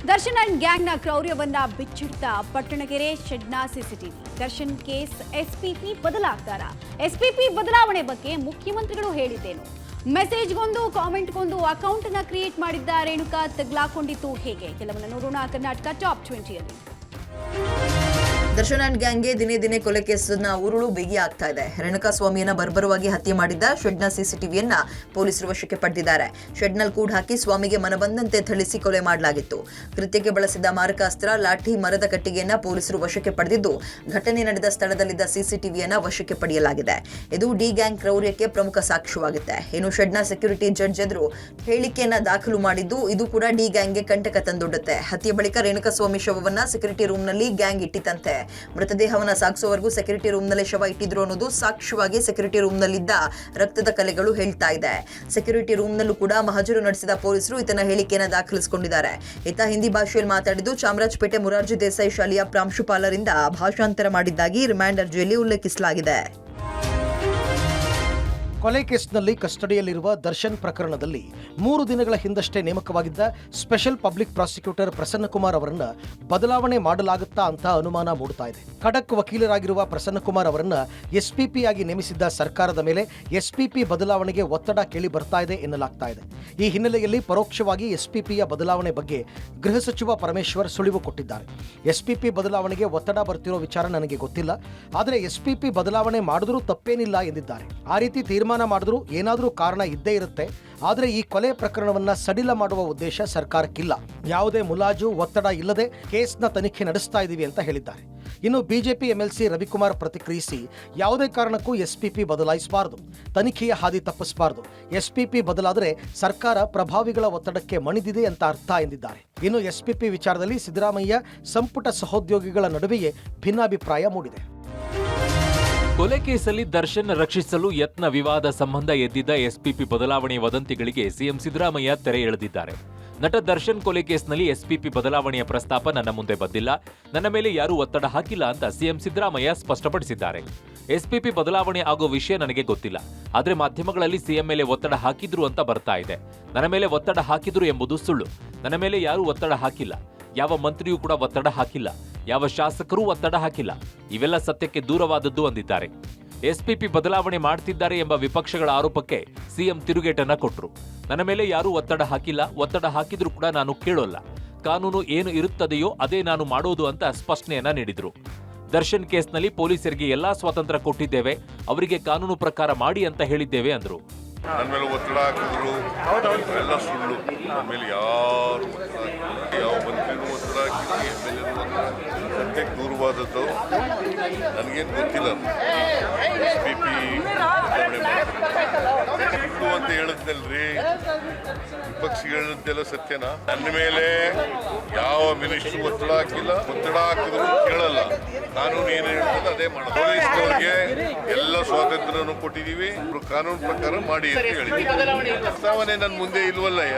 Darshan and ಗ್ಯಾಂಗ್ನ ಕ್ರೌರ್ಯವನ್ನ ಬಿಚ್ಚಿಡ್ತ ಪಟ್ಟಣಗೆರೆ ಶೆಡ್ನ ಸಿಸಿಟಿವಿ. ದರ್ಶನ್ ಕೇಸ್ ಎಸ್ಪಿಪಿ ಬದಲಾಗ್ತಾರಾ? ಎಸ್ಪಿಪಿ ಬದಲಾವಣೆ ಬಗ್ಗೆ ಮುಖ್ಯಮಂತ್ರಿಗಳು ಹೇಳಿದ್ದೇನು? ಮೆಸೇಜ್ಗೊಂದು ಕಾಮೆಂಟ್ಗೊಂದು ಅಕೌಂಟ್ನ ಕ್ರಿಯೇಟ್ ಮಾಡಿದ್ದ ರೇಣುಕಾ ತಗ್ಲಾಕೊಂಡಿತ್ತು ಹೇಗೆ? ಕೆಲವನ್ನ ನೋಡೋಣ ಕರ್ನಾಟಕ ಟಾಪ್ 20ಯಲ್ಲಿ. ದರ್ಶನ್ ಅಂಡ್ ಗ್ಯಾಂಗ್ಗೆ ದಿನೇ ದಿನೇ ಕೊಲೆ ಕೇಸ್ನ ಉರುಳು ಬಿಗಿ ಆಗ್ತಾ ಇದೆ. ರೇಣುಕಾ ಸ್ವಾಮಿಯನ್ನ ಬರ್ಬರವಾಗಿ ಹತ್ಯೆ ಮಾಡಿದ್ದ ಶೆಡ್ನ ಸಿಸಿಟಿವಿಯನ್ನ ಪೊಲೀಸರು ವಶಕ್ಕೆ ಪಡೆದಿದ್ದಾರೆ. ಶೆಡ್ನಲ್ಲಿ ಕೂಡ ಹಾಕಿ ಸ್ವಾಮಿಗೆ ಮನಬಂದಂತೆ ಥಳಿಸಿ ಕೊಲೆ ಮಾಡಲಾಗಿತ್ತು. ಕೃತ್ಯಕ್ಕೆ ಬಳಸಿದ್ದ ಮಾರಕಾಸ್ತ್ರ, ಲಾಠಿ, ಮರದ ಕಟ್ಟಿಗೆಯನ್ನ ಪೊಲೀಸರು ವಶಕ್ಕೆ ಪಡೆದಿದ್ದು, ಘಟನೆ ನಡೆದ ಸ್ಥಳದಲ್ಲಿದ್ದ ಸಿಸಿಟಿವಿಯನ್ನ ವಶಕ್ಕೆ ಪಡೆಯಲಾಗಿದೆ. ಇದು ಡಿ ಗ್ಯಾಂಗ್ ಕ್ರೌರ್ಯಕ್ಕೆ ಪ್ರಮುಖ ಸಾಕ್ಷ್ಯವಾಗುತ್ತೆ. ಇನ್ನು ಶೆಡ್ನ ಸೆಕ್ಯೂರಿಟಿ ಜಡ್ಜ್ ಎದುರು ಹೇಳಿಕೆಯನ್ನ ದಾಖಲು ಮಾಡಿದ್ದು, ಇದು ಕೂಡ ಡಿ ಗ್ಯಾಂಗ್ಗೆ ಕಂಟಕ ತಂದೊಡ್ಡುತ್ತೆ. ಹತ್ಯೆ ಬಳಿಕ ರೇಣುಕಾ ಸ್ವಾಮಿ ಶವವನ್ನ ಸೆಕ್ಯೂರಿಟಿ ರೂಮ್ನಲ್ಲಿ ಗ್ಯಾಂಗ್ ಇಟ್ಟಿತಂತೆ. ಮೃತದೇಹವನ್ನ ಸಾಗಿಸುವವರೆಗೂ ಸೆಕ್ಯೂರಿಟಿ ರೂಮ್ನಲ್ಲೇ ಶವ ಇಟ್ಟಿದ್ರು ಅನ್ನೋದು ಸಾಕ್ಷ್ಯವಾಗಿ ಸೆಕ್ಯೂರಿಟಿ ರೂಮ್ನಲ್ಲಿದ್ದ ರಕ್ತದ ಕಲೆಗಳು ಹೇಳ್ತಾ ಇದೆ. ಸೆಕ್ಯೂರಿಟಿ ರೂಮ್ನಲ್ಲೂ ಕೂಡ ಮಹಜರು ನಡೆಸಿದ ಪೊಲೀಸರು ಈತನ ಹೇಳಿಕೆಯನ್ನು ದಾಖಲಿಸಿಕೊಂಡಿದ್ದಾರೆ. ಈತ ಹಿಂದಿ ಭಾಷೆಯಲ್ಲಿ ಮಾತಾಡಿದ್ದು ಚಾಮರಾಜಪೇಟೆ ಮೊರಾರ್ಜಿ ದೇಸಾಯಿ ಶಾಲೆಯ ಪ್ರಾಂಶುಪಾಲರಿಂದ ಭಾಷಾಂತರ ಮಾಡಿದ್ದಾಗಿ ರಿಮಾಂಡ್ ಅರ್ಜಿಯಲ್ಲಿ ಉಲ್ಲೇಖಿಸಲಾಗಿದೆ. ಕೊಲೆ ಕೇಸ್ನಲ್ಲಿ ಕಸ್ಟಡಿಯಲ್ಲಿರುವ ದರ್ಶನ್ ಪ್ರಕರಣದಲ್ಲಿ 3 ದಿನಗಳ ಹಿಂದಷ್ಟೇ ನೇಮಕವಾಗಿದ್ದ ಸ್ಪೆಷಲ್ ಪಬ್ಲಿಕ್ ಪ್ರಾಸಿಕ್ಯೂಟರ್ ಪ್ರಸನ್ನಕುಮಾರ್ ಅವರನ್ನ ಬದಲಾವಣೆ ಮಾಡಲಾಗುತ್ತಾ ಅಂತ ಅನುಮಾನ ಮೂಡ್ತಾ ಇದೆ. ಖಡಕ್ ವಕೀಲರಾಗಿರುವ ಪ್ರಸನ್ನಕುಮಾರ್ ಅವರನ್ನ ಎಸ್ಪಿಪಿ ಆಗಿ ನೇಮಿಸಿದ್ದ ಸರ್ಕಾರದ ಮೇಲೆ ಎಸ್ಪಿಪಿ ಬದಲಾವಣೆಗೆ ಒತ್ತಡ ಕೇಳಿ ಬರ್ತಾ ಇದೆ ಎನ್ನಲಾಗ್ತಾ ಇದೆ. ಈ ಹಿನ್ನೆಲೆಯಲ್ಲಿ ಪರೋಕ್ಷವಾಗಿ ಎಸ್ಪಿಪಿಯ ಬದಲಾವಣೆ ಬಗ್ಗೆ ಗೃಹ ಸಚಿವ ಪರಮೇಶ್ವರ್ ಸುಳಿವು ಕೊಟ್ಟಿದ್ದಾರೆ. ಎಸ್ಪಿಪಿ ಬದಲಾವಣೆಗೆ ಒತ್ತಡ ಬರ್ತಿರೋ ವಿಚಾರ ನನಗೆ ಗೊತ್ತಿಲ್ಲ, ಆದರೆ ಎಸ್ಪಿಪಿ ಬದಲಾವಣೆ ಮಾಡಿದ್ರೂ ತಪ್ಪೇನಿಲ್ಲ ಎಂದಿದ್ದಾರೆ. ಆ ರೀತಿ ತೀರ್ಮಾನ ಮಾಡಿದ್ರೂ ಏನಾದರೂ ಕಾರಣ ಇದ್ದೇ ಇರುತ್ತೆ. ಆದರೆ ಈ ಕೊಲೆ ಪ್ರಕರಣವನ್ನ ಸಡಿಲ ಮಾಡುವ ಉದ್ದೇಶ ಸರ್ಕಾರಕ್ಕಿಲ್ಲ. ಯಾವುದೇ ಮುಲಾಜು, ಒತ್ತಡ ಇಲ್ಲದೆ ಕೇಸ್ನ ತನಿಖೆ ನಡೆಸ್ತಾ ಇದ್ದೀವಿ ಅಂತ ಹೇಳಿದ್ದಾರೆ. ಇನ್ನು ಬಿಜೆಪಿ ಎಂಎಲ್ಸಿ ರವಿಕುಮಾರ್ ಪ್ರತಿಕ್ರಿಯಿಸಿ, ಯಾವುದೇ ಕಾರಣಕ್ಕೂ ಎಸ್ಪಿಪಿ ಬದಲಾಯಿಸಬಾರದು, ತನಿಖೆಯ ಹಾದಿ ತಪ್ಪಿಸಬಾರದು. ಎಸ್ಪಿಪಿ ಬದಲಾದರೆ ಸರ್ಕಾರ ಪ್ರಭಾವಿಗಳ ಒತ್ತಡಕ್ಕೆ ಮಣಿದಿದೆ ಅಂತ ಅರ್ಥ ಎಂದಿದ್ದಾರೆ. ಇನ್ನು ಎಸ್ಪಿಪಿ ವಿಚಾರದಲ್ಲಿ ಸಿದ್ದರಾಮಯ್ಯ ಸಂಪುಟ ಸಹೋದ್ಯೋಗಿಗಳ ನಡುವೆಯೇ ಭಿನ್ನಾಭಿಪ್ರಾಯ ಮೂಡಿದೆ. ಕೊಲೆ ಕೇಸಲ್ಲಿ ದರ್ಶನ್ ರಕ್ಷಿಸಲು ಯತ್ನ ವಿವಾದ ಸಂಬಂಧ ಎದ್ದಿದ್ದ ಎಸ್ಪಿಪಿ ಬದಲಾವಣೆ ವದಂತಿಗಳಿಗೆ ಸಿಎಂ ಸಿದ್ದರಾಮಯ್ಯ ತೆರೆ ಎಳೆದಿದ್ದಾರೆ. ನಟ ದರ್ಶನ್ ಕೊಲೆ ಕೇಸ್ನಲ್ಲಿ ಎಸ್ಪಿಪಿ ಬದಲಾವಣೆಯ ಪ್ರಸ್ತಾಪ ನನ್ನ ಮುಂದೆ ಬಂದಿಲ್ಲ, ನನ್ನ ಮೇಲೆ ಯಾರೂ ಒತ್ತಡ ಹಾಕಿಲ್ಲ ಅಂತ ಸಿಎಂ ಸಿದ್ದರಾಮಯ್ಯ ಸ್ಪಷ್ಟಪಡಿಸಿದ್ದಾರೆ. ಎಸ್ಪಿಪಿ ಬದಲಾವಣೆ ಆಗೋ ವಿಷಯ ನನಗೆ ಗೊತ್ತಿಲ್ಲ, ಆದ್ರೆ ಮಾಧ್ಯಮಗಳಲ್ಲಿ ಸಿಎಂ ಮೇಲೆ ಒತ್ತಡ ಹಾಕಿದ್ರು ಅಂತ ಬರ್ತಾ ಇದೆ. ನನ್ನ ಮೇಲೆ ಒತ್ತಡ ಹಾಕಿದ್ರು ಎಂಬುದು ಸುಳ್ಳು. ನನ್ನ ಮೇಲೆ ಯಾರೂ ಒತ್ತಡ ಹಾಕಿಲ್ಲ, ಯಾವ ಮಂತ್ರಿಯೂ ಕೂಡ ಒತ್ತಡ ಹಾಕಿಲ್ಲ, ಯಾವ ಶಾಸಕರೂ ಒತ್ತಡ ಹಾಕಿಲ್ಲ. ಇವೆಲ್ಲ ಸತ್ಯಕ್ಕೆ ದೂರವಾದದ್ದು ಅಂದಿದ್ದಾರೆ. ಎಸ್ಪಿಪಿ ಬದಲಾವಣೆ ಮಾಡ್ತಿದ್ದಾರೆ ಎಂಬ ವಿಪಕ್ಷಗಳ ಆರೋಪಕ್ಕೆ ಸಿಎಂ ತಿರುಗೇಟನ್ನ ಕೊಟ್ಟರು. ನನ್ನ ಮೇಲೆ ಯಾರೂ ಒತ್ತಡ ಹಾಕಿಲ್ಲ, ಒತ್ತಡ ಹಾಕಿದ್ರೂ ಕೂಡ ನಾನು ಕೇಳೋಲ್ಲ. ಕಾನೂನು ಏನು ಇರುತ್ತದೆಯೋ ಅದೇ ನಾನು ಮಾಡೋದು ಅಂತ ಸ್ಪಷ್ಟನೆಯನ್ನ ನೀಡಿದ್ರು. ದರ್ಶನ್ ಕೇಸ್ನಲ್ಲಿ ಪೊಲೀಸರಿಗೆ ಎಲ್ಲಾ ಸ್ವಾತಂತ್ರ್ಯ ಕೊಟ್ಟಿದ್ದೇವೆ, ಅವರಿಗೆ ಕಾನೂನು ಪ್ರಕಾರ ಮಾಡಿ ಅಂತ ಹೇಳಿದ್ದೇವೆ ಅಂದ್ರು. ನನ್ನ ಮೇಲೆ ಒತ್ತಡ ಹಾಕಿದ್ರು ಎಲ್ಲ ಸುಳ್ಳು. ನನ್ನ ಮೇಲೆ ಯಾರು ಒತ್ತಡ ಹಾಕಿಲ್ಲ, ಯಾವ ಮಂತ್ರಿನೂ ಒತ್ತಡ ಹಾಕಿಲ್ಲ, ಎಮ್ಎಲ್ಎನೂ ಒತ್ತಡ ಹಾಕಿಲ್ಲ. ಸದ್ಯಕ್ಕೆ ದೂರವಾದದ್ದು ನನಗೇನು ಗೊತ್ತಿಲ್ಲ. ಎಸ್ಪಿಪಿ ಸುಳ್ಳು ಅಂತ ಹೇಳುತ್ತಲ್ರಿ, ವಿಪಕ್ಷ ಹೇಳುತ್ತೆಲ್ಲ ಸತ್ಯನಾ? ನನ್ನ ಮೇಲೆ ಯಾವ ಮಿನಿಸ್ಟ್ರು ಒತ್ತಡ ಹಾಕಿಲ್ಲ, ಒತ್ತಡ ಹಾಕಿದ್ರು ಕೇಳಲ್ಲ. ಕಾನೂನು ಏನು ಹೇಳ್ತದೆ ಅದೇ ಮಾಡೋದು. ಪೊಲೀಸ್ನವ್ರಿಗೆ ಎಲ್ಲ ಸ್ವಾತಂತ್ರ್ಯನೂ ಕೊಟ್ಟಿದ್ದೀವಿ, ಕಾನೂನು ಪ್ರಕಾರ ಮಾಡಿ ಅಂತ ಹೇಳಿದ್ದೀವಿ. ಪ್ರಸ್ತಾವನೆ ನನ್ನ ಮುಂದೆ ಇಲ್ವಲ್ಲಯ್ಯ.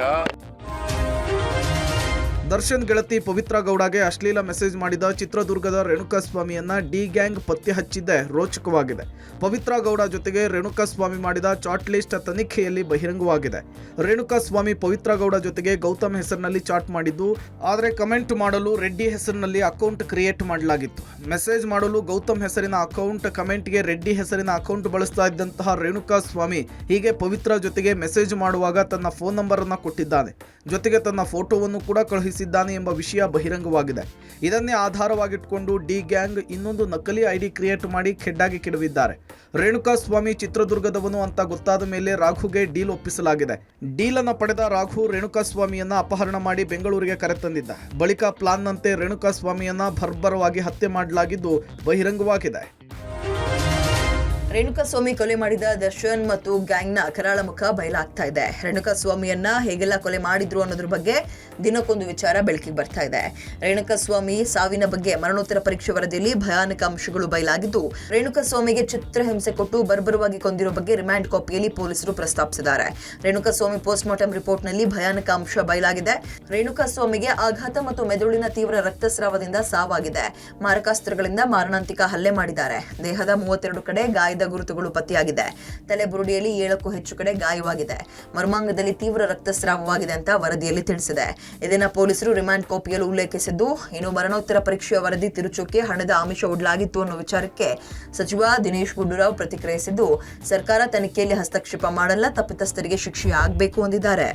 ದರ್ಶನ್ ಗೆಳತಿ ಪವಿತ್ರ ಗೌಡಗೆ ಅಶ್ಲೀಲ ಮೆಸೇಜ್ ಮಾಡಿದ ಚಿತ್ರದುರ್ಗದ ರೇಣುಕಾ ಸ್ವಾಮಿಯನ್ನ ಡಿ ಗ್ಯಾಂಗ್ ಪತ್ತೆ ಹಚ್ಚಿದ್ದೇ ರೋಚಕವಾಗಿದೆ. ಪವಿತ್ರ ಗೌಡ ಜೊತೆಗೆ ರೇಣುಕಾ ಸ್ವಾಮಿ ಮಾಡಿದ ಚಾಟ್ ಲಿಸ್ಟ್ ತನಿಖೆಯಲ್ಲಿ ಬಹಿರಂಗವಾಗಿದೆ. ರೇಣುಕಾ ಸ್ವಾಮಿ ಪವಿತ್ರ ಗೌಡ ಜೊತೆಗೆ ಗೌತಮ್ ಹೆಸರಿನಲ್ಲಿ ಚಾಟ್ ಮಾಡಿದ್ದು, ಆದರೆ ಕಮೆಂಟ್ ಮಾಡಲು ರೆಡ್ಡಿ ಹೆಸರಿನಲ್ಲಿ ಅಕೌಂಟ್ ಕ್ರಿಯೇಟ್ ಮಾಡಲಾಗಿತ್ತು. ಮೆಸೇಜ್ ಮಾಡಲು ಗೌತಮ್ ಹೆಸರಿನ ಅಕೌಂಟ್, ಕಮೆಂಟ್ಗೆ ರೆಡ್ಡಿ ಹೆಸರಿನ ಅಕೌಂಟ್ ಬಳಸ್ತಾ ಇದ್ದಂತಹ ರೇಣುಕಾ ಸ್ವಾಮಿ ಹೀಗೆ ಪವಿತ್ರ ಜೊತೆಗೆ ಮೆಸೇಜ್ ಮಾಡುವಾಗ ತನ್ನ ಫೋನ್ ನಂಬರ್ ಅನ್ನು ಕೊಟ್ಟಿದ್ದಾನೆ, ಜೊತೆಗೆ ತನ್ನ ಫೋಟೋವನ್ನು ಕೂಡ ಕಳುಹಿಸಿದ್ದಾನೆ ಎಂಬ ವಿಷಯ ಬಹಿರಂಗವಾಗಿದೆ. ಇದನ್ನೇ ಆಧಾರವಾಗಿಟ್ಕೊಂಡು ಡಿ ಗ್ಯಾಂಗ್ ಇನ್ನೊಂದು ನಕಲಿ ಐಡಿ ಕ್ರಿಯೇಟ್ ಮಾಡಿ ಖೆಡ್ಡಾಗಿ ಕೆಡವಿದ್ದಾರೆ. ರೇಣುಕಾ ಸ್ವಾಮಿ ಚಿತ್ರದುರ್ಗದವನು ಅಂತ ಗೊತ್ತಾದ ಮೇಲೆ ರಾಘುಗೆ ಡೀಲ್ ಒಪ್ಪಿಸಲಾಗಿದೆ. ಡೀಲ್ ಅನ್ನು ಪಡೆದ ರಾಘು ರೇಣುಕಾ ಸ್ವಾಮಿಯನ್ನ ಅಪಹರಣ ಮಾಡಿ ಬೆಂಗಳೂರಿಗೆ ಕರೆತಂದಿದ್ದ. ಬಳಿಕ ಪ್ಲಾನ್ನಂತೆ ರೇಣುಕಾ ಸ್ವಾಮಿಯನ್ನ ಬರ್ಬರವಾಗಿ ಹತ್ಯೆ ಮಾಡಲಾಗಿದ್ದು ಬಹಿರಂಗವಾಗಿದೆ. ರೇಣುಕಾ ಸ್ವಾಮಿ ಕೊಲೆ ಮಾಡಿದ ದರ್ಶನ್ ಮತ್ತು ಗ್ಯಾಂಗ್ನ ಕರಾಳ ಮುಖ ಬಯಲಾಗ್ತಾ ಇದೆ. ರೇಣುಕಾ ಸ್ವಾಮಿಯನ್ನ ಹೇಗೆಲ್ಲ ಕೊಲೆ ಮಾಡಿದ್ರು ಅನ್ನೋದ್ರ ಬಗ್ಗೆ ದಿನಕ್ಕೊಂದು ವಿಚಾರ ಬೆಳಕಿಗೆ ಬರ್ತಾ ಇದೆ. ರೇಣುಕಾ ಸ್ವಾಮಿ ಸಾವಿನ ಬಗ್ಗೆ ಮರಣೋತ್ತರ ಪರೀಕ್ಷೆ ವರದಿಯಲ್ಲಿ ಭಯಾನಕ ಅಂಶಗಳು ಬಯಲಾಗಿದ್ದು, ರೇಣುಕಾ ಸ್ವಾಮಿಗೆ ಚಿತ್ರಹಿಂಸೆ ಕೊಟ್ಟು ಬರ್ಬರವಾಗಿ ಕೊಂದಿರೋ ಬಗ್ಗೆ ರಿಮಾಂಡ್ ಕಾಪಿಯಲ್ಲಿ ಪೊಲೀಸರು ಪ್ರಸ್ತಾಪಿಸಿದ್ದಾರೆ. ರೇಣುಕಾ ಸ್ವಾಮಿ ಪೋಸ್ಟ್ ಮಾರ್ಟಂ ರಿಪೋರ್ಟ್ನಲ್ಲಿ ಭಯಾನಕ ಅಂಶ ಬಯಲಾಗಿದೆ. ರೇಣುಕಾ ಸ್ವಾಮಿಗೆ ಆಘಾತ ಮತ್ತು ಮೆದುಳಿನ ತೀವ್ರ ರಕ್ತಸ್ರಾವದಿಂದ ಸಾವಾಗಿದೆ. ಮಾರಕಾಸ್ತ್ರಗಳಿಂದ ಮಾರಣಾಂತಿಕ ಹಲ್ಲೆ ಮಾಡಿದ್ದಾರೆ. ದೇಹದ 32 ಕಡೆ ಗಾಯದ ಗುರುತುಗಳು ಪತ್ತೆಯಾಗಿದೆ. ತಲೆ ಬುರುಡಿಯಲ್ಲಿ 7ಕ್ಕೂ ಹೆಚ್ಚು ಕಡೆ ಗಾಯವಾಗಿದೆ. ಮರ್ಮಾಂಗದಲ್ಲಿ ತೀವ್ರ ರಕ್ತಸ್ರಾವವಾಗಿದೆ ಅಂತ ವರದಿಯಲ್ಲಿ ತಿಳಿಸಿದೆ. ಇದನ್ನ ಪೊಲೀಸರು ರಿಮಾಂಡ್ ಕಾಪಿಯಲ್ಲಿ ಉಲ್ಲೇಖಿಸಿದ್ದು, ಇನ್ನು ಮರಣೋತ್ತರ ಪರೀಕ್ಷೆಯ ವರದಿ ತಿರುಚೋಕೆ ಹಣದ ಆಮಿಷ ಒಡ್ಡಲಾಗಿತ್ತು ಅನ್ನೋ ವಿಚಾರಕ್ಕೆ ಸಚಿವ ದಿನೇಶ್ ಗುಂಡೂರಾವ್ ಪ್ರತಿಕ್ರಿಯಿಸಿದ್ದು, ಸರ್ಕಾರ ತನಿಖೆಯಲ್ಲಿ ಹಸ್ತಕ್ಷೇಪ ಮಾಡಲ್ಲ, ತಪ್ಪಿತಸ್ಥರಿಗೆ ಶಿಕ್ಷೆ ಆಗಬೇಕು ಎಂದಿದ್ದಾರೆ.